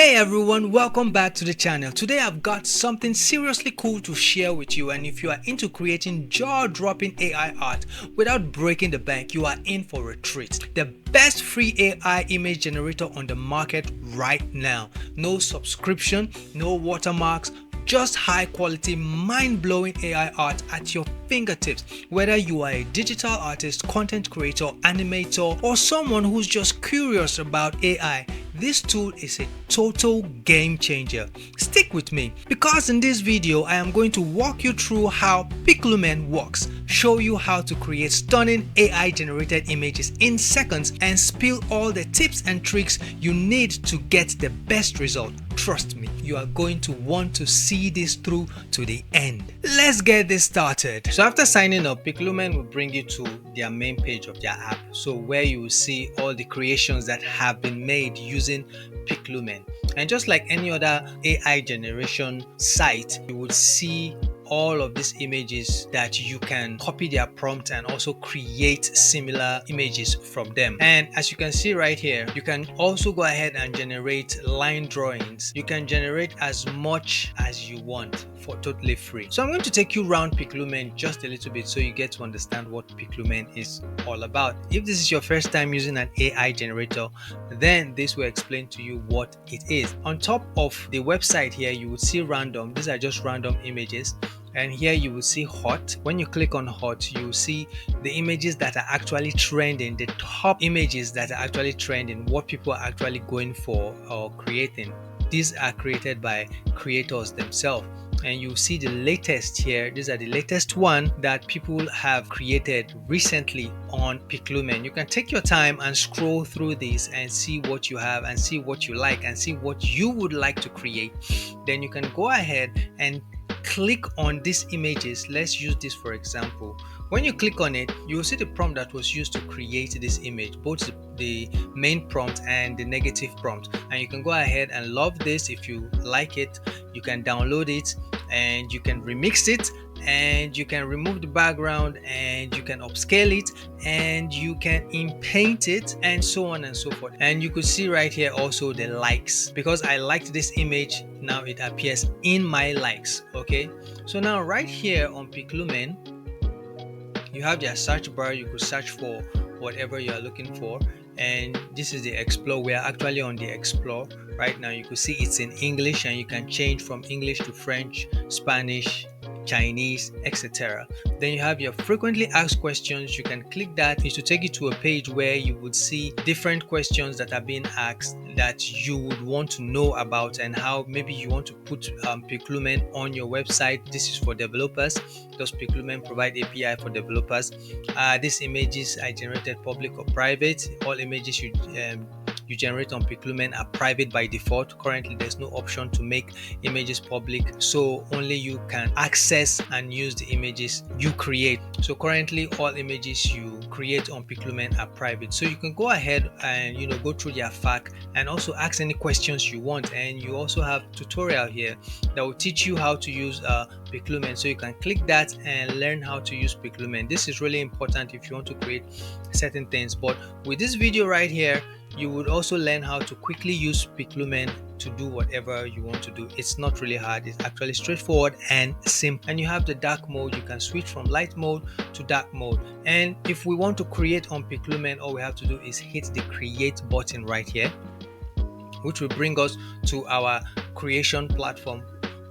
Hey everyone, welcome back to the channel. Today I've got something seriously cool to share with you, and if you are into creating jaw-dropping AI art without breaking the bank, you are in for a treat. The best free AI image generator on the market right now. No subscription, no watermarks, just high quality, mind-blowing AI art at your fingertips. Whether you are a digital artist, content creator, animator, or someone who's just curious about AI, this tool is a total game changer. Stick with me, because in this video I am going to walk you through how Piclumen works, show you how to create stunning AI generated images in seconds, and spill all the tips and tricks you need to get the best result. Trust me, you are going to want to see this through to the end. Let's get this started. So after signing up, Piclumen will bring you to their main page of their app, so where you will see all the creations that have been made using Piclumen. And just like any other AI generation site, you would see all of these images that you can copy their prompt and also create similar images from them. And as you can see right here, you can also go ahead and generate line drawings. You can generate as much as you want for totally free. So I'm going to take you around Piclumen just a little bit so you get to understand what Piclumen is all about. If this is your first time using an AI generator, then this will explain to you what it is. On top of the website here, you will see random. These are just random images. And here you will see hot. When you click on hot, you will see the images that are actually trending, the top images that are actually trending, what people are actually going for or creating. These are created by creators themselves. And you see the latest here. These are the latest one that people have created recently on Piclumen. You can take your time and scroll through this and see what you have and see what you like and see what you would like to create. Then you can go ahead and click on these images. Let's use this for example. When you click on it, you will see the prompt that was used to create this image, both the main prompt and the negative prompt. And you can go ahead and love this. If you like it, you can download it and you can remix it, and you can remove the background, and you can upscale it, and you can in-paint it, and so on and so forth. And you could see right here also the likes. Because I liked this image, now it appears in my likes. Okay, so now right here on Piclumen, you have their search bar. You could search for whatever you are looking for, and this is the explore. We are actually on the explore right now. You could see it's in English, and you can change from English to French, Spanish, Chinese, etc. Then you have your frequently asked questions. You can click that. It will take you to a page where you would see different questions that are being asked that you would want to know about, and how maybe you want to put Piclumen on your website. This is for developers. Does Piclumen provide API for developers? These images are generated public or private. All images you generate on Piclumen are private by default. Currently, there's no option to make images public, so only you can access and use the images you create. So currently, all images you create on Piclumen are private. So you can go ahead and go through their FAQ and also ask any questions you want. And you also have tutorial here that will teach you how to use Piclumen. So you can click that and learn how to use Piclumen. This is really important if you want to create certain things. But with this video right here, you would also learn how to quickly use Piclumen to do whatever you want to do. It's not really hard. It's actually straightforward and simple. And you have the dark mode. You can switch from light mode to dark mode. And if we want to create on Piclumen, all we have to do is hit the create button right here, which will bring us to our creation platform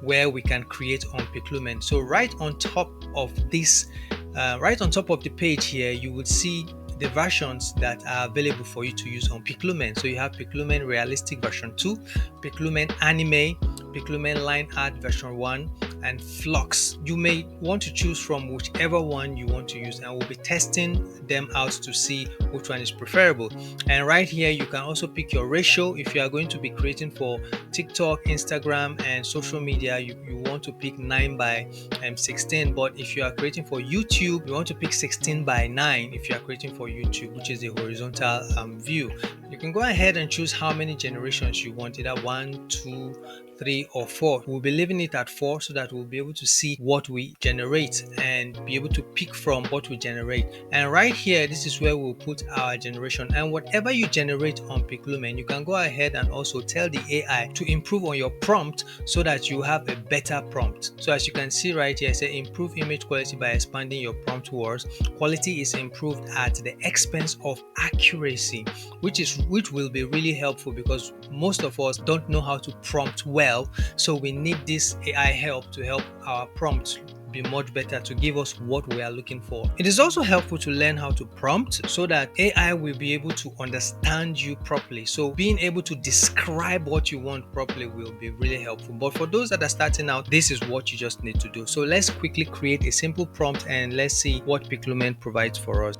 where we can create on Piclumen. So right on top of this, right on top of the page here, you would see the versions that are available for you to use on Piclumen. So you have Piclumen Realistic version 2, Piclumen Anime, Piclumen Line Art version 1, and Flux. You may want to choose from whichever one you want to use, and we'll be testing them out to see which one is preferable. And right here you can also pick your ratio. If you are going to be creating for TikTok, Instagram, and social media, you want to pick 9:16. But if you are creating for YouTube, you want to pick 16:9. If you are creating for YouTube, which is the horizontal view. You can go ahead and choose how many generations you want, either 1, 2, 3, or 4. We'll be leaving it at 4 so that we'll be able to see what we generate and be able to pick from what we generate. And right here, this is where we'll put our generation. And whatever you generate on Piclumen, you can go ahead and also tell the AI to improve on your prompt so that you have a better prompt. So as you can see right here, say improve image quality by expanding your prompt words. Quality is improved at the expense of accuracy, which will be really helpful because most of us don't know how to prompt well. So we need this AI help to help our prompts be much better, to give us what we are looking for. It is also helpful to learn how to prompt so that AI will be able to understand you properly. So being able to describe what you want properly will be really helpful. But for those that are starting out, this is what you just need to do. So let's quickly create a simple prompt and let's see what Piclumen provides for us.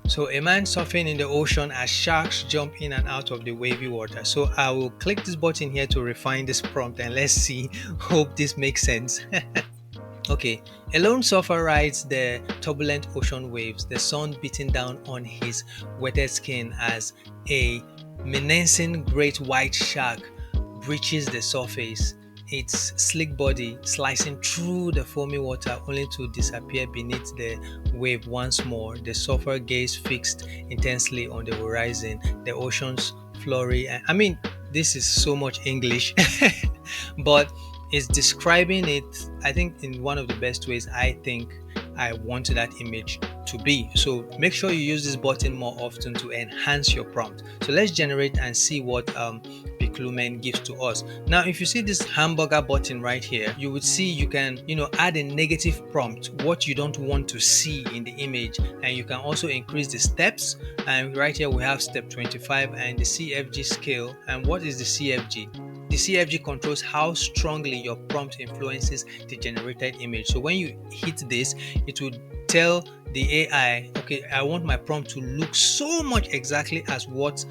So a man surfing in the ocean as sharks jump in and out of the wavy water. So I will click this button here to refine this prompt and let's see. Hope this makes sense. Okay, a lone surfer rides the turbulent ocean waves, the sun beating down on his wetted skin as a menacing great white shark breaches the surface, its sleek body slicing through the foamy water only to disappear beneath the wave once more. The surfer gazed fixed intensely on the horizon, the ocean's flurry. I mean, this is so much English, but it's describing it, I think, in one of the best ways I think I want that image to be. So make sure you use this button more often to enhance your prompt. So let's generate and see what Piclumen gives to us. Now, if you see this hamburger button right here, you would see you can, add a negative prompt, what you don't want to see in the image, and you can also increase the steps. And right here we have step 25 and the CFG scale. And what is the CFG? The CFG controls how strongly your prompt influences the generated image. So when you hit this, it will tell the AI, okay, I want my prompt to look so much exactly as what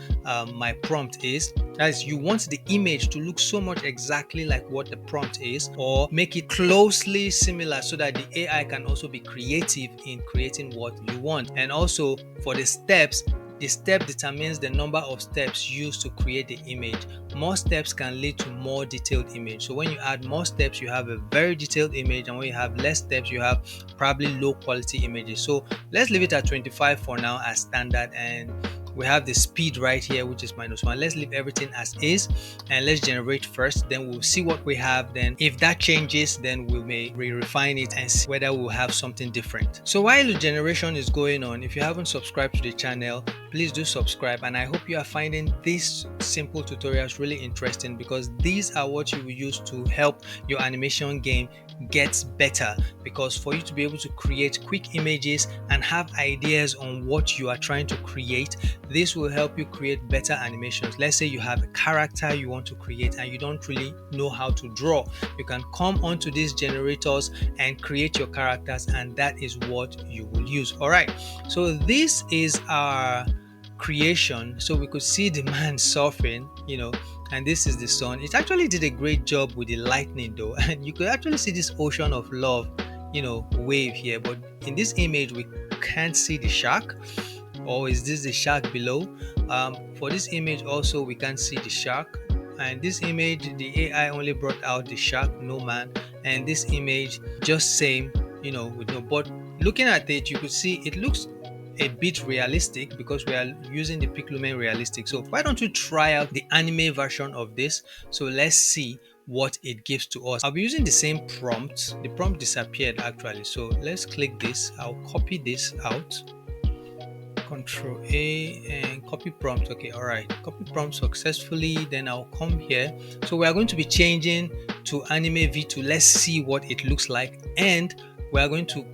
my prompt is. As you want the image to look so much exactly like what the prompt is, or make it closely similar so that the AI can also be creative in creating what you want. And also for the steps, the step determines the number of steps used to create the image. More steps can lead to more detailed image. So when you add more steps, you have a very detailed image, and when you have less steps, you have probably low quality images. So let's leave it at 25 for now as standard, and we have the speed right here, which is -1. Let's leave everything as is and let's generate first, then we'll see what we have. Then if that changes, then we may refine it and see whether we'll have something different. So while the generation is going on, if you haven't subscribed to the channel, please do subscribe, and I hope you are finding these simple tutorials really interesting, because these are what you will use to help your animation game gets better. Because for you to be able to create quick images and have ideas on what you are trying to create, this will help you create better animations. Let's say you have a character you want to create and you don't really know how to draw. You can come onto these generators and create your characters, and that is what you will use. All right, so this is our creation. So we could see the man surfing, and this is the sun. It actually did a great job with the lightning though, and you could actually see this ocean of love, wave here. But in this image we can't see the shark, or is this the shark below? For this image also we can't see the shark, and this image the AI only brought out the shark, no man. And this image just same, with no. But looking at it, you could see it looks a bit realistic because we are using the Piclumen realistic. So why don't you try out the anime version of this? So let's see what it gives to us. I'll be using the same prompt. The prompt disappeared actually, so let's click this. I'll copy this out, Control A, and copy prompt. Okay, all right, copy prompt successfully. Then I'll come here. So we are going to be changing to anime v2. Let's see what it looks like, and we are going to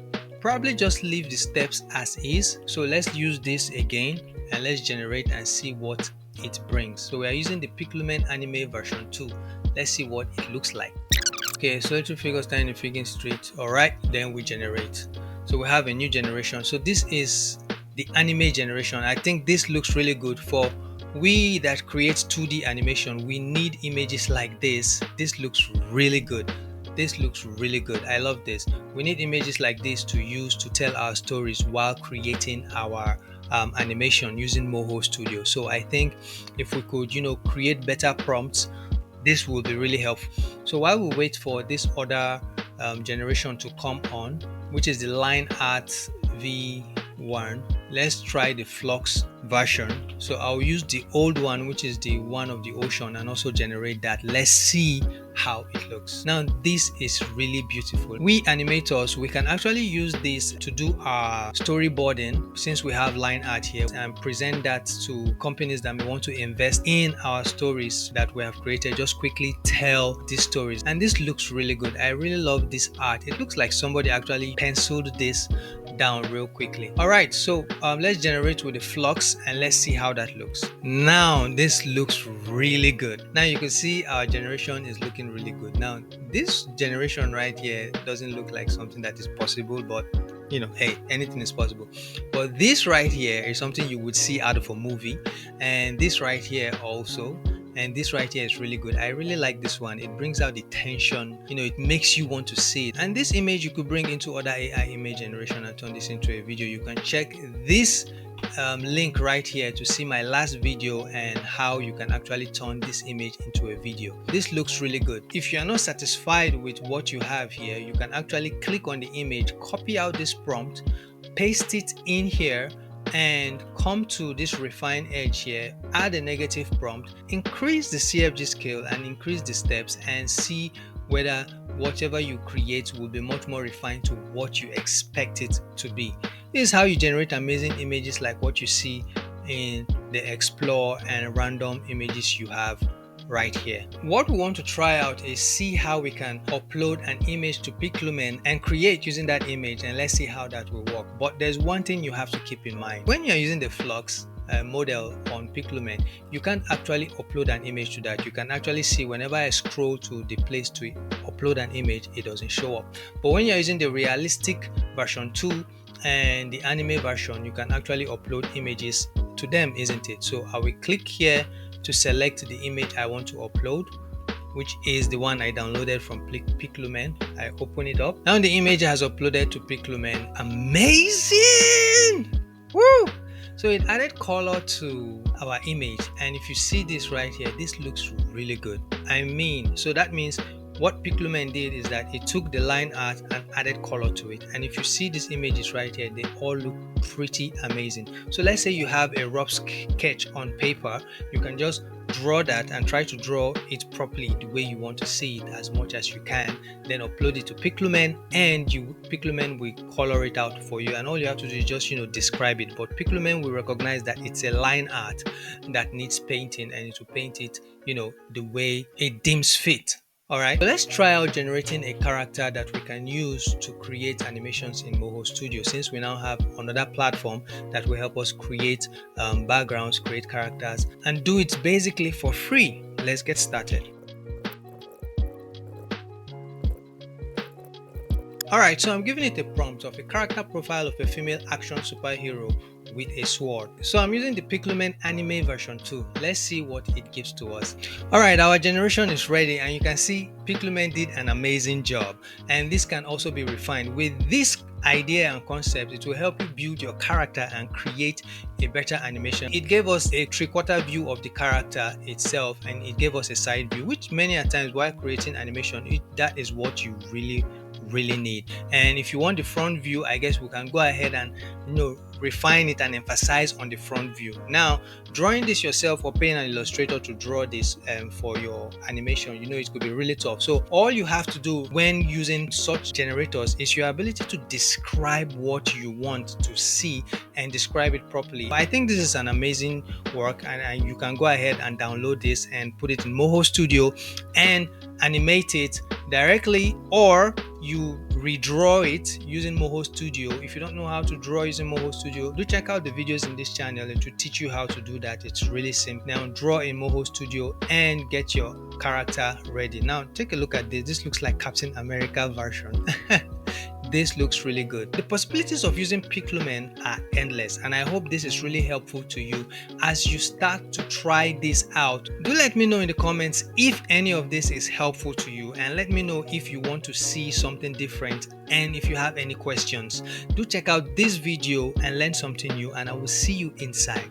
probably just leave the steps as is. So let's use this again and let's generate and see what it brings. So we are using the Piclumen Anime version 2. Let's see what it looks like. Okay, so little figure standing in Figure Street. All right, then we generate. So we have a new generation. So this is the anime generation. I think this looks really good. For we that create 2D animation, we need images like this. This looks really good. This looks really good. I love this. We need images like this to use to tell our stories while creating our animation using Moho Studio. So I think if we could, create better prompts, this will be really helpful. So while we wait for this other generation to come on, which is the line art v1, let's try the Flux version. So I'll use the old one, which is the one of the ocean, and also generate that. Let's see how it looks. Now this is really beautiful. We animators, we can actually use this to do our storyboarding, since we have line art here, and present that to companies that may want to invest in our stories that we have created. Just quickly tell these stories, and this looks really good. I really love this art. It looks like somebody actually penciled this down real quickly. All right, so let's generate with the Flux and let's see how that looks. Now this looks really good. Now you can see our generation is looking really good. Now this generation right here doesn't look like something that is possible, but hey, anything is possible. But this right here is something you would see out of a movie, and this right here also, and this right here is really good. I really like this one. It brings out the tension, it makes you want to see it. And this image you could bring into other AI image generation and turn this into a video. You can check this link right here to see my last video and how you can actually turn this image into a video. This looks really good. If you are not satisfied with what you have here, you can actually click on the image, copy out this prompt, paste it in here, and come to this refine edge here, add a negative prompt, increase the CFG scale and increase the steps, and see whether whatever you create will be much more refined to what you expect it to be. This is how you generate amazing images like what you see in the explore and random images you have right here. What we want to try out is see how we can upload an image to Piclumen and create using that image, and let's see how that will work. But there's one thing you have to keep in mind. When you're using the Flux model on Piclumen, you can't actually upload an image to that. You can actually see whenever I scroll to the place to upload an image, it doesn't show up. But when you're using the realistic version 2 and the anime version, you can actually upload images to them, isn't it? So I will click here to select the image I want to upload, which is the one I downloaded from Piclumen. I open it up. Now the image has uploaded to Piclumen. Amazing! Woo! So it added color to our image, and if you see this right here, this looks really good. So that means what Piclumen did is that it took the line art and added color to it. And if you see these images right here, they all look pretty amazing. So let's say you have a rough sketch on paper, you can just draw that and try to draw it properly the way you want to see it as much as you can, then upload it to Piclumen, and Piclumen will color it out for you, and all you have to do is just describe it. But Piclumen will recognize that it's a line art that needs painting, and it will paint it the way it deems fit. Alright, so let's try out generating a character that we can use to create animations in Moho Studio, since we now have another platform that will help us create backgrounds, create characters, and do it basically for free. Let's get started. Alright, so I'm giving it a prompt of a character profile of a female action superhero with a sword. So I'm using the Piclumen Anime version 2. Let's see what it gives to us. Alright, our generation is ready, and you can see Piclumen did an amazing job, and this can also be refined. With this idea and concept, it will help you build your character and create a better animation. It gave us a 3/4 view of the character itself, and it gave us a side view, which many a times while creating animation, that is what you really need. And if you want the front view, I guess we can go ahead and refine it and emphasize on the front view. Now, drawing this yourself or paying an illustrator to draw this for your animation, it could be really tough. So all you have to do when using such generators is your ability to describe what you want to see and describe it properly. I think this is an amazing work, and you can go ahead and download this and put it in Moho Studio and animate it directly, or you redraw it using Moho Studio. If you don't know how to draw using Moho Studio, do check out the videos in this channel to teach you how to do that. It's really simple. Now draw in Moho Studio and get your character ready. Now take a look at this. This looks like Captain America version. this looks really good. The possibilities of using Piclumen are endless, and I hope this is really helpful to you as you start to try this out. Do let me know in the comments if any of this is helpful to you, and let me know if you want to see something different, and if you have any questions. Do check out this video and learn something new, and I will see you inside.